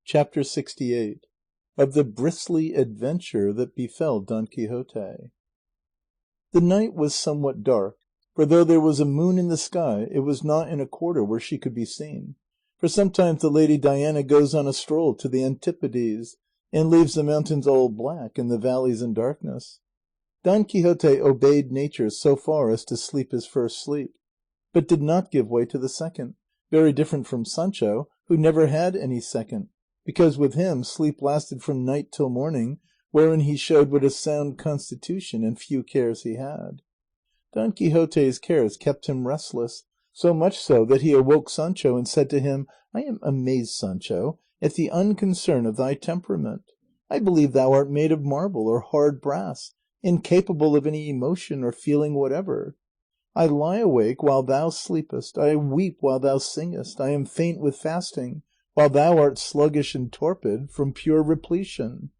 Chapter 68 of the bristly adventure that befell Don Quixote. The night was somewhat dark, for though there was a moon in the sky, it was not in a quarter where she could be seen, for sometimes the Lady Diana goes on a stroll to the Antipodes, and leaves the mountains all black and the valleys in darkness. Don Quixote obeyed nature so far as to sleep his first sleep, but did not give way to the second, very different from Sancho, who never had any second, because with him sleep lasted from night till morning, wherein he showed what a sound constitution and few cares he had. Don Quixote's cares kept him restless, so much so that he awoke Sancho and said to him, "I am amazed, Sancho, at the unconcern of thy temperament. I believe thou art made of marble or hard brass, incapable of any emotion or feeling whatever. I lie awake while thou sleepest, I weep while thou singest, I am faint with fasting, while thou art sluggish and torpid from pure repletion.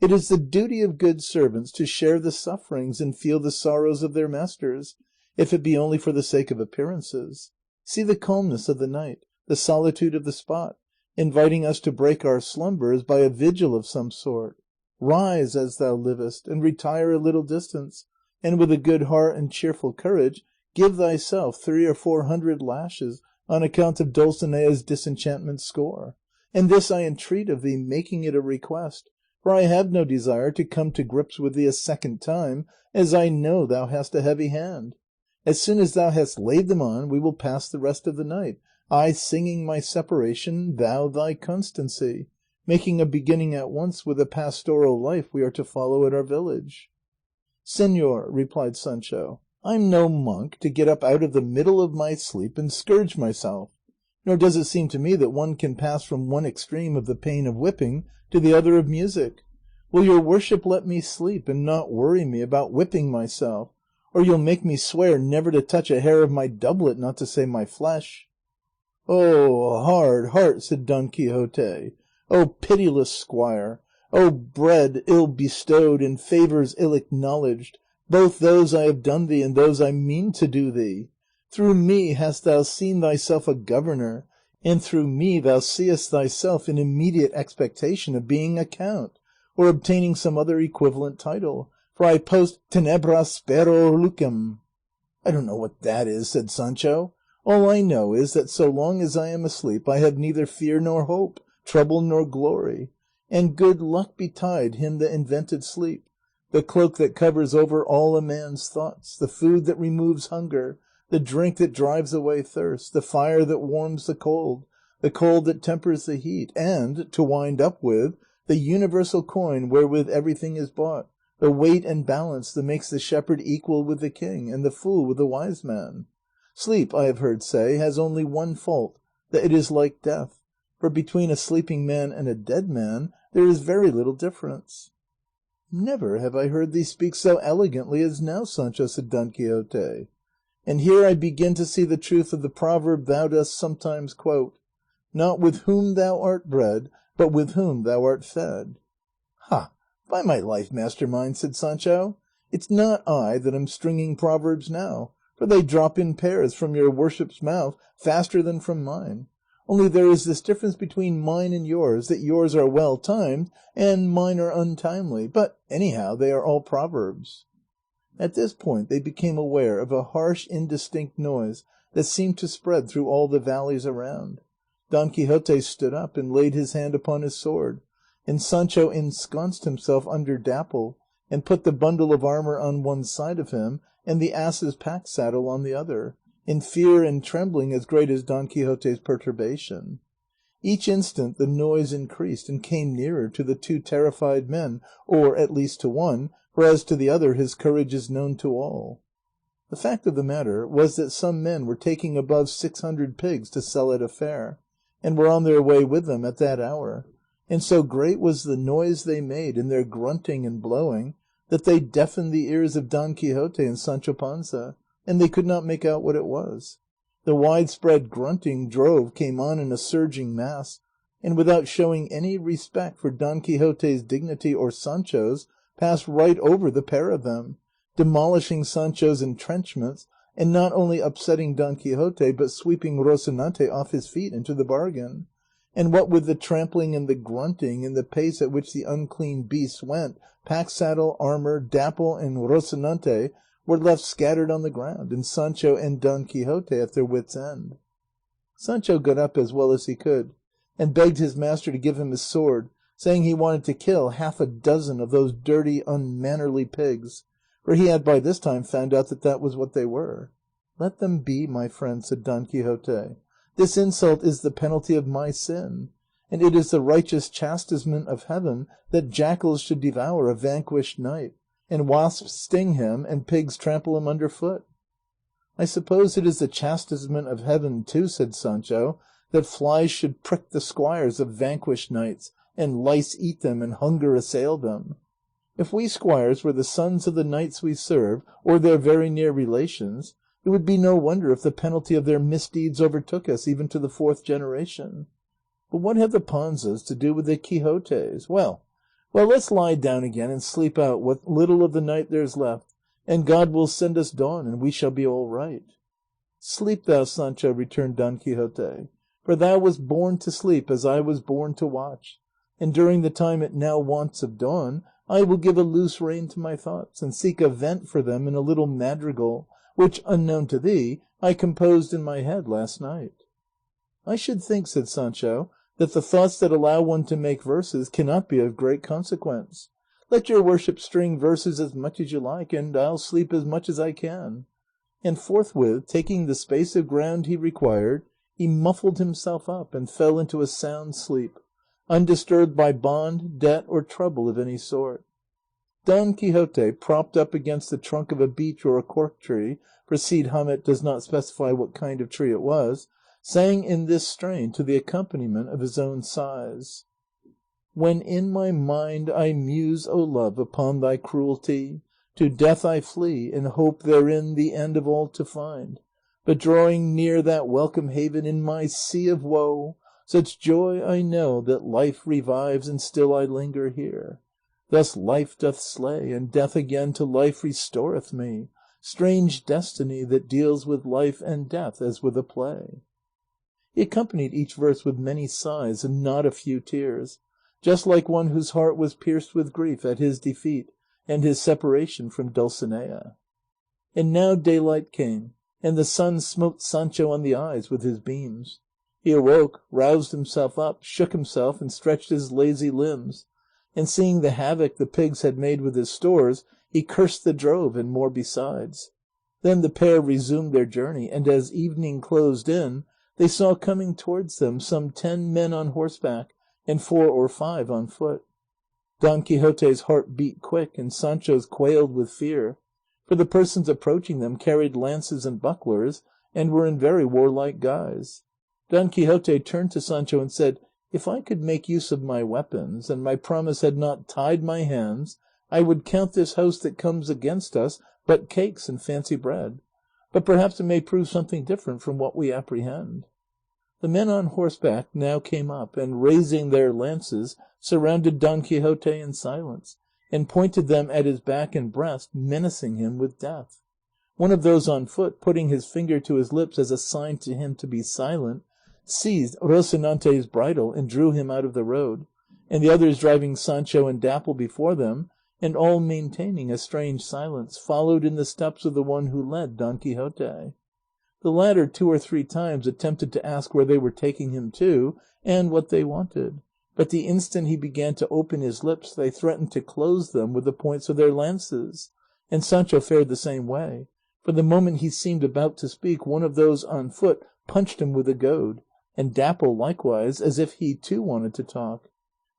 It is the duty of good servants to share the sufferings and feel the sorrows of their masters, if it be only for the sake of appearances. See the calmness of the night, the solitude of the spot, inviting us to break our slumbers by a vigil of some sort. Rise as thou livest, and retire a little distance, and with a good heart and cheerful courage give thyself 300 or 400 lashes on account of Dulcinea's disenchantment score, and this I entreat of thee, making it a request, for I have no desire to come to grips with thee a second time, as I know thou hast a heavy hand. As soon as thou hast laid them on, we will pass the rest of the night, I singing my separation, thou thy constancy, making a beginning at once with the pastoral life we are to follow at our village." "Señor," replied Sancho, "I'm no monk to get up out of the middle of my sleep and scourge myself, nor does it seem to me that one can pass from one extreme of the pain of whipping to the other of music. Will your worship let me sleep and not worry me about whipping myself, or you'll make me swear never to touch a hair of my doublet, not to say my flesh." "Oh, hard heart," said Don Quixote, "oh, pitiless squire, oh, bread ill bestowed and favours ill acknowledged, both those I have done thee and those I mean to do thee. Through me hast thou seen thyself a governor, and through me thou seest thyself in immediate expectation of being a count, or obtaining some other equivalent title, for I post tenebras spero lucem." "I don't know what that is," said Sancho. "All I know is that so long as I am asleep I have neither fear nor hope, trouble nor glory, and good luck betide him that invented sleep, the cloak that covers over all a man's thoughts, the food that removes hunger, the drink that drives away thirst, the fire that warms the cold that tempers the heat, and, to wind up with, the universal coin wherewith everything is bought, the weight and balance that makes the shepherd equal with the king, and the fool with the wise man. Sleep, I have heard say, has only one fault, that it is like death, for between a sleeping man and a dead man there is very little difference." "Never have I heard thee speak so elegantly as now, Sancho," said Don Quixote, "and here I begin to see the truth of the proverb thou dost sometimes quote, 'Not with whom thou art bred, but with whom thou art fed.'" "Ha! By my life, master mine," said Sancho, "it's not I that am stringing proverbs now, for they drop in pairs from your worship's mouth faster than from mine; only there is this difference between mine and yours, that yours are well timed and mine are untimely, but anyhow they are all proverbs." At this point they became aware of a harsh indistinct noise that seemed to spread through all the valleys around. Don Quixote stood up and laid his hand upon his sword, and Sancho ensconced himself under Dapple, and put the bundle of armour on one side of him and the ass's pack saddle on the other, in fear and trembling as great as Don Quixote's perturbation. Each instant the noise increased and came nearer to the two terrified men, or at least to one, for as to the other his courage is known to all. The fact of the matter was that some men were taking above 600 pigs to sell at a fair, and were on their way with them at that hour, and so great was the noise they made in their grunting and blowing that they deafened the ears of Don Quixote and Sancho Panza, and they could not make out what it was. The widespread grunting drove came on in a surging mass, and without showing any respect for Don Quixote's dignity or Sancho's, passed right over the pair of them, demolishing Sancho's entrenchments, and not only upsetting Don Quixote, but sweeping Rocinante off his feet into the bargain. and what with the trampling and the grunting and the pace at which the unclean beasts went, pack-saddle, armour, Dapple, and Rocinante were left scattered on the ground, and Sancho and Don Quixote at their wits' end. Sancho got up as well as he could, and begged his master to give him his sword, saying he wanted to kill 6 of those dirty, unmannerly pigs, for he had by this time found out that that was what they were. "Let them be, my friend," said Don Quixote. "This insult is the penalty of my sin, and it is the righteous chastisement of heaven that jackals should devour a vanquished knight, and wasps sting him, and pigs trample him under foot." "I suppose it is the chastisement of heaven too," said Sancho, "that flies should prick the squires of vanquished knights, and lice eat them, and hunger assail them. If we squires were the sons of the knights we serve, or their very near relations, it would be no wonder if the penalty of their misdeeds overtook us even to the 4th generation. But what have the Panzas to do with the Quixotes? Well, let's lie down again and sleep out what little of the night there's left, and God will send us dawn, and we shall be all right." "Sleep thou, Sancho," returned Don Quixote, "for thou wast born to sleep as I was born to watch, and during the time it now wants of dawn I will give a loose rein to my thoughts, and seek a vent for them in a little madrigal, which, unknown to thee, I composed in my head last night." "I should think," said Sancho, "that the thoughts that allow one to make verses cannot be of great consequence. Let your worship string verses as much as you like, and I'll sleep as much as I can." And forthwith, taking the space of ground he required, he muffled himself up and fell into a sound sleep, undisturbed by bond, debt, or trouble of any sort. Don Quixote, propped up against the trunk of a beech or a cork tree, for Cide Hamete does not specify what kind of tree it was, sang in this strain to the accompaniment of his own sighs: "When in my mind I muse, O love, upon thy cruelty, to death I flee, and hope therein the end of all to find. But drawing near that welcome haven in my sea of woe, such joy I know that life revives, and still I linger here. Thus life doth slay, and death again to life restoreth me. Strange destiny that deals with life and death as with a play." He accompanied each verse with many sighs and not a few tears, just like one whose heart was pierced with grief at his defeat and his separation from Dulcinea. And now daylight came, and the sun smote Sancho on the eyes with his beams. He awoke, roused himself up, shook himself, and stretched his lazy limbs, and seeing the havoc the pigs had made with his stores, he cursed the drove and more besides. Then the pair resumed their journey, and as evening closed in, they saw coming towards them some 10 men on horseback and 4 or 5 on foot. Don Quixote's heart beat quick, and Sancho's quailed with fear, for the persons approaching them carried lances and bucklers, and were in very warlike guise. Don Quixote turned to Sancho and said, "If I could make use of my weapons, and my promise had not tied my hands, I would count this host that comes against us but cakes and fancy bread; but perhaps it may prove something different from what we apprehend." The men on horseback now came up, and raising their lances, surrounded Don Quixote in silence, and pointed them at his back and breast, menacing him with death. One of those on foot, putting his finger to his lips as a sign to him to be silent, seized Rocinante's bridle and drew him out of the road, and the others driving Sancho and Dapple before them, and all maintaining a strange silence, followed in the steps of the one who led Don Quixote. The latter 2 or 3 times attempted to ask where they were taking him to, and what they wanted, but the instant he began to open his lips they threatened to close them with the points of their lances, and Sancho fared the same way, for the moment he seemed about to speak one of those on foot punched him with a goad, and Dapple likewise, as if he too wanted to talk.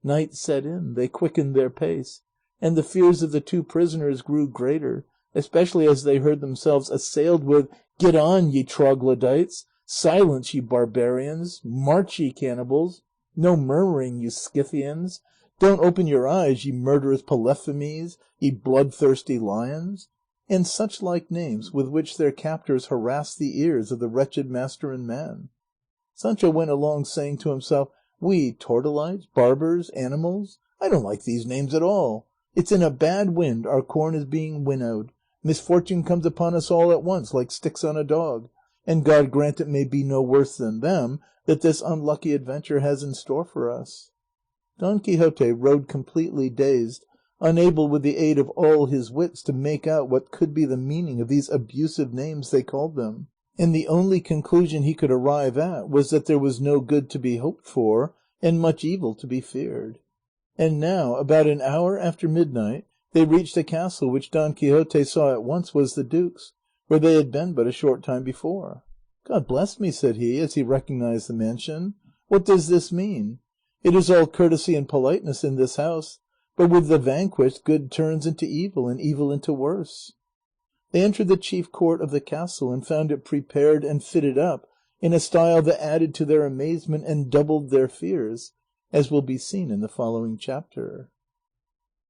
Night set in, they quickened their pace, and the fears of the 2 prisoners grew greater, especially as they heard themselves assailed with "Get on, ye troglodytes! Silence, ye barbarians! March, ye cannibals! No murmuring, you Scythians! Don't open your eyes, ye murderous Polyphemes, ye bloodthirsty lions!" and such like names with which their captors harassed the ears of the wretched master and man. Sancho went along saying to himself, "We Tortolites, barbers, animals! I don't like these names at all. It's in a bad wind our corn is being winnowed. Misfortune comes upon us all at once like sticks on a dog. and God grant it may be no worse than them that this unlucky adventure has in store for us." Don Quixote rode completely dazed, unable with the aid of all his wits to make out what could be the meaning of these abusive names they called them, and the only conclusion he could arrive at was that there was no good to be hoped for, and much evil to be feared. And now, about an hour after midnight, they reached a castle which Don Quixote saw at once was the duke's, where they had been but a short time before. "God bless me," said he, as he recognized the mansion, "what does this mean? It is all courtesy and politeness in this house, but with the vanquished good turns into evil, and evil into worse." They entered the chief court of the castle, and found it prepared and fitted up in a style that added to their amazement and doubled their fears, as will be seen in the following chapter.